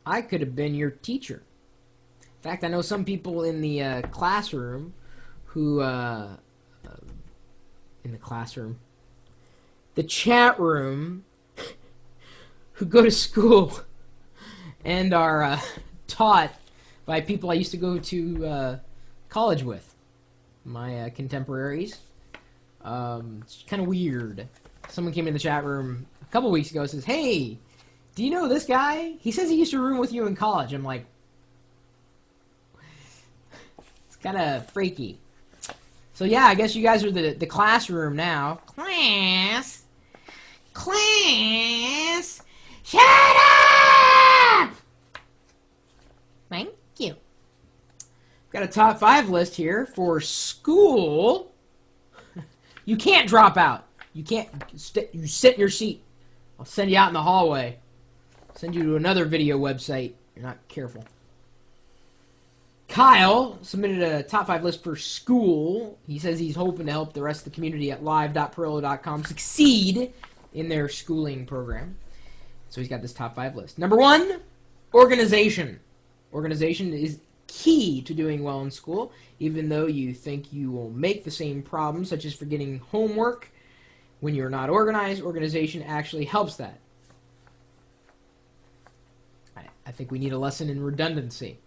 I could have been your teacher. In fact, I know some people in the classroom who, in the classroom, the chat room, who go to school and are taught by people I used to go to college with, my contemporaries. It's kind of weird. Someone came in the chat room a couple weeks ago and says, "Hey, do you know this guy? He says he used to room with you in college." I'm like, it's kind of freaky. So yeah, I guess you guys are the classroom now. Class! Class! Shut up! Thank you. Got a top 5 list here for school. You can't drop out. You can't. You sit in your seat. I'll send you out in the hallway. Send you to another video website. You're not careful. Kyle submitted a top 5 list for school. He says he's hoping to help the rest of the community at live.pirillo.com succeed in their schooling program. So he's got this top 5 list. Number 1, organization. Organization is key to doing well in school. Even though you think you will make the same problems, such as forgetting homework, when you're not organized, organization actually helps that. I think we need a lesson in redundancy.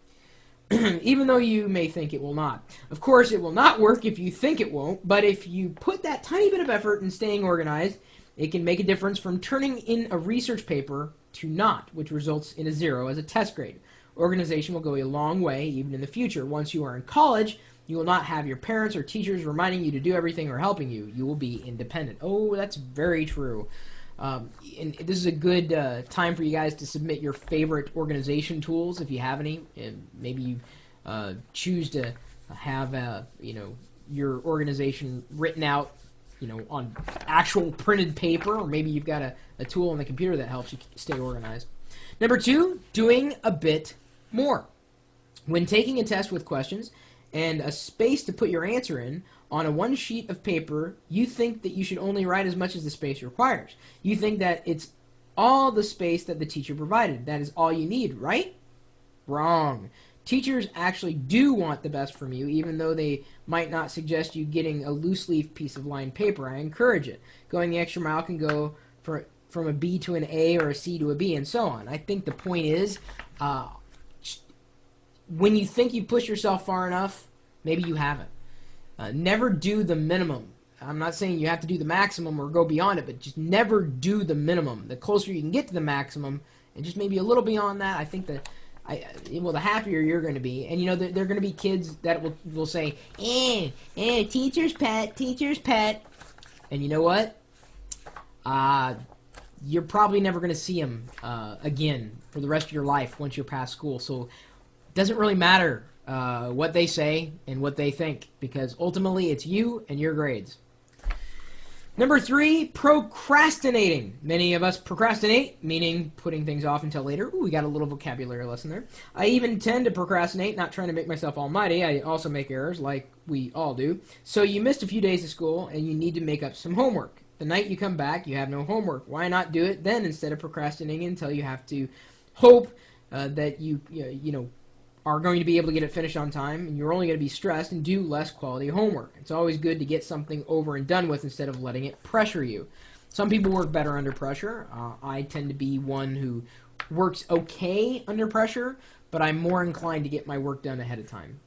Even though you may think it will not. Of course, it will not work if you think it won't, but if you put that tiny bit of effort in staying organized, it can make a difference from turning in a research paper to not, which results in a 0 as a test grade. Organization will go a long way, even in the future. Once you are in college, you will not have your parents or teachers reminding you to do everything or helping you. You will be independent. Oh, that's very true. And this is a good time for you guys to submit your favorite organization tools, if you have any. And maybe you choose to have your organization written out, on actual printed paper, or maybe you've got a tool on the computer that helps you stay organized. Number 2, doing a bit more. When taking a test with questions and a space to put your answer in, on a 1 sheet of paper, you think that you should only write as much as the space requires. You think that it's all the space that the teacher provided. That is all you need, right? Wrong. Teachers actually do want the best from you, even though they might not suggest you getting a loose leaf piece of lined paper. I encourage it. Going the extra mile can go from a B to an A or a C to a B and so on. I think the point is, when you think you push yourself far enough, maybe you haven't. Never do the minimum. I'm not saying you have to do the maximum or go beyond it, but just never do the minimum. The closer you can get to the maximum, and just maybe a little beyond that, I think that, the happier you're going to be. And, there are going to be kids that will say, teacher's pet, teacher's pet. And you know what? You're probably never going to see them again for the rest of your life once you're past school. So it doesn't really matter what they say and what they think, because ultimately it's you and your grades. Number 3, procrastinating. Many of us procrastinate, meaning putting things off until later. Ooh, we got a little vocabulary lesson there. I even tend to procrastinate, not trying to make myself almighty. I also make errors, like we all do. So you missed a few days of school, and you need to make up some homework. The night you come back, you have no homework. Why not do it then instead of procrastinating until you have to hope that you are going to be able to get it finished on time, and you're only going to be stressed and do less quality homework. It's always good to get something over and done with instead of letting it pressure you. Some people work better under pressure. I tend to be one who works okay under pressure, but I'm more inclined to get my work done ahead of time.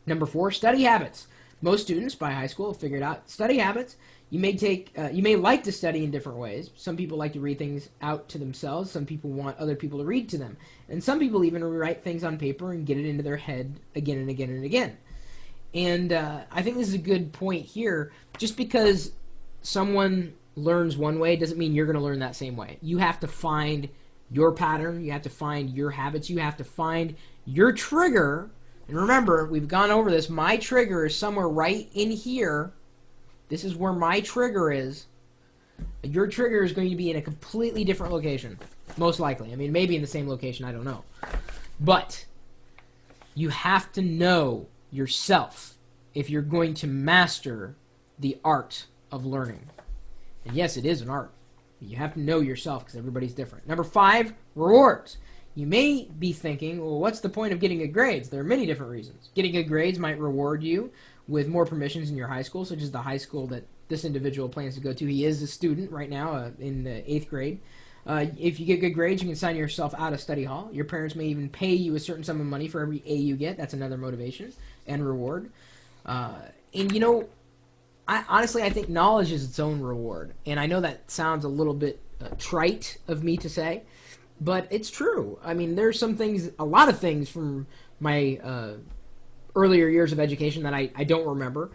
Number 4, study habits. Most students by high school have figured out study habits. You may like to study in different ways. Some people like to read things out to themselves. Some people want other people to read to them. And some people even write things on paper and get it into their head again and again and again. And I think this is a good point here. Just because someone learns one way doesn't mean you're going to learn that same way. You have to find your pattern. You have to find your habits. You have to find your trigger. And remember, we've gone over this. My trigger is somewhere right in here. This is where my trigger is. Your trigger is going to be in a completely different location. Most likely. I mean, maybe in the same location. I don't know. But you have to know yourself if you're going to master the art of learning. And yes, it is an art. You have to know yourself because everybody's different. Number 5, rewards. You may be thinking, well, what's the point of getting good grades? There are many different reasons. Getting good grades might reward you with more permissions in your high school, such as the high school that this individual plans to go to. He is a student right now in the 8th grade. If you get good grades, you can sign yourself out of study hall. Your parents may even pay you a certain sum of money for every A you get. That's another motivation and reward. And you know, I think knowledge is its own reward. And I know that sounds a little bit trite of me to say, but it's true. I mean, there's some things, a lot of things from my earlier years of education that I don't remember,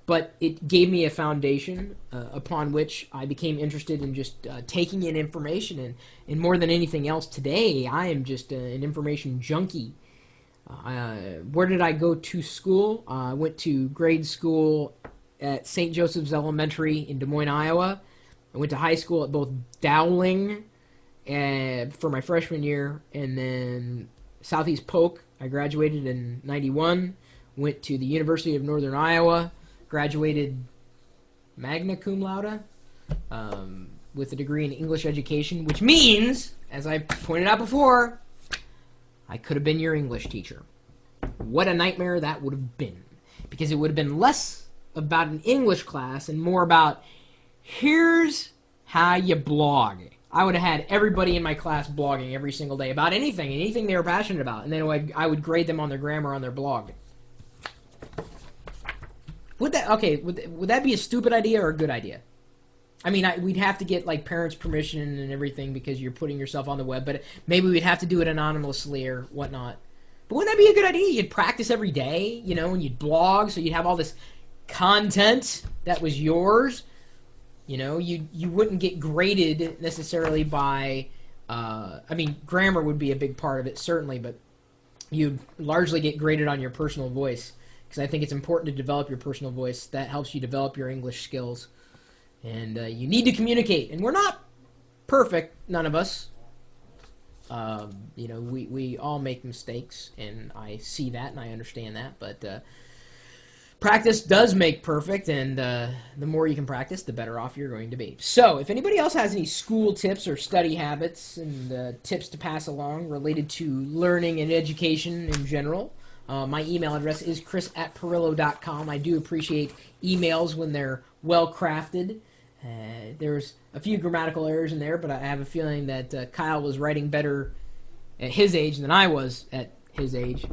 but it gave me a foundation upon which I became interested in just taking in information. And more than anything else today, I am just an information junkie. Where did I go to school? I went to grade school at St. Joseph's Elementary in Des Moines, Iowa. I went to high school at both Dowling for my freshman year, and then Southeast Polk. I graduated in 91, went to the University of Northern Iowa, graduated magna cum laude with a degree in English education, which means, as I pointed out before, I could have been your English teacher. What a nightmare that would have been, because it would have been less about an English class and more about, here's how you blog. I would have had everybody in my class blogging every single day about anything they were passionate about, and then I would grade them on their grammar on their blog. Would that be a stupid idea or a good idea? I mean, we'd have to get like parents' permission and everything because you're putting yourself on the web, but maybe we'd have to do it anonymously or whatnot. But wouldn't that be a good idea? You'd practice every day, you know, and you'd blog, so you'd have all this content that was yours. You know, you wouldn't get graded necessarily by, I mean, grammar would be a big part of it, certainly, but you'd largely get graded on your personal voice, because I think it's important to develop your personal voice. That helps you develop your English skills. And you need to communicate. And we're not perfect, none of us. You know, we all make mistakes, and I see that and I understand that, but practice does make perfect, and the more you can practice, the better off you're going to be. So, if anybody else has any school tips or study habits and tips to pass along related to learning and education in general, my email address is chris@perillo.com. I do appreciate emails when they're well-crafted. There's a few grammatical errors in there, but I have a feeling that Kyle was writing better at his age than I was at his age.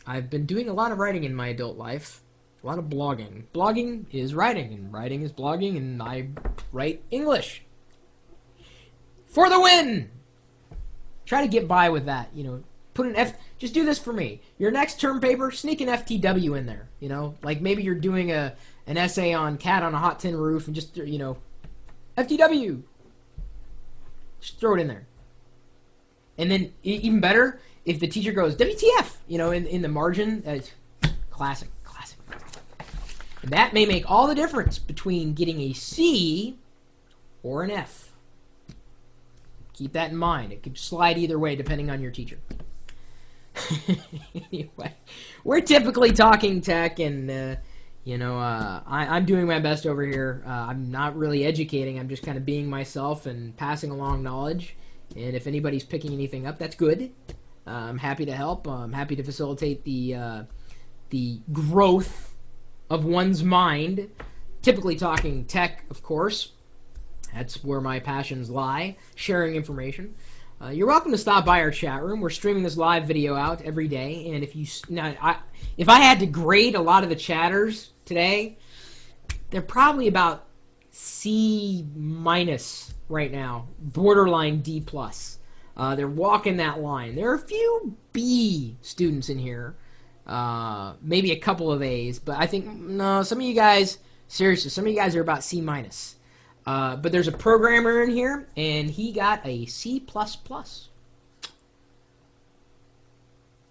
I've been doing a lot of writing in my adult life, a lot of blogging. Blogging is writing, and writing is blogging, and I write English. For the win! Try to get by with that, you know. Put an F, just do this for me. Your next term paper, sneak an FTW in there, you know. Like maybe you're doing an essay on cat on a hot tin roof and just, you know, FTW. Just throw it in there. And then, even better, if the teacher goes, WTF, you know, in the margin, classic. And that may make all the difference between getting a C or an F. Keep that in mind. It could slide either way depending on your teacher. Anyway, we're typically talking tech, and you know, I'm doing my best over here. I'm not really educating. I'm just kind of being myself and passing along knowledge. And if anybody's picking anything up, that's good. I'm happy to help. I'm happy to facilitate the growth of one's mind. Typically talking tech, of course. That's where my passions lie, sharing information. You're welcome to stop by our chat room. We're streaming this live video out every day, and if I had to grade a lot of the chatters today, they're probably about C- right now, borderline D+. They're walking that line. There are a few B students in here, maybe a couple of A's, but I think, no, some of you guys, seriously, some of you guys are about C-. But there's a programmer in here, and he got a C++.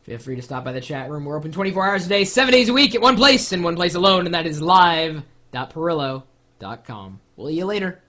Feel free to stop by the chat room. We're open 24 hours a day, 7 days a week at one place, and one place alone, and that is live.perillo.com. We'll see you later.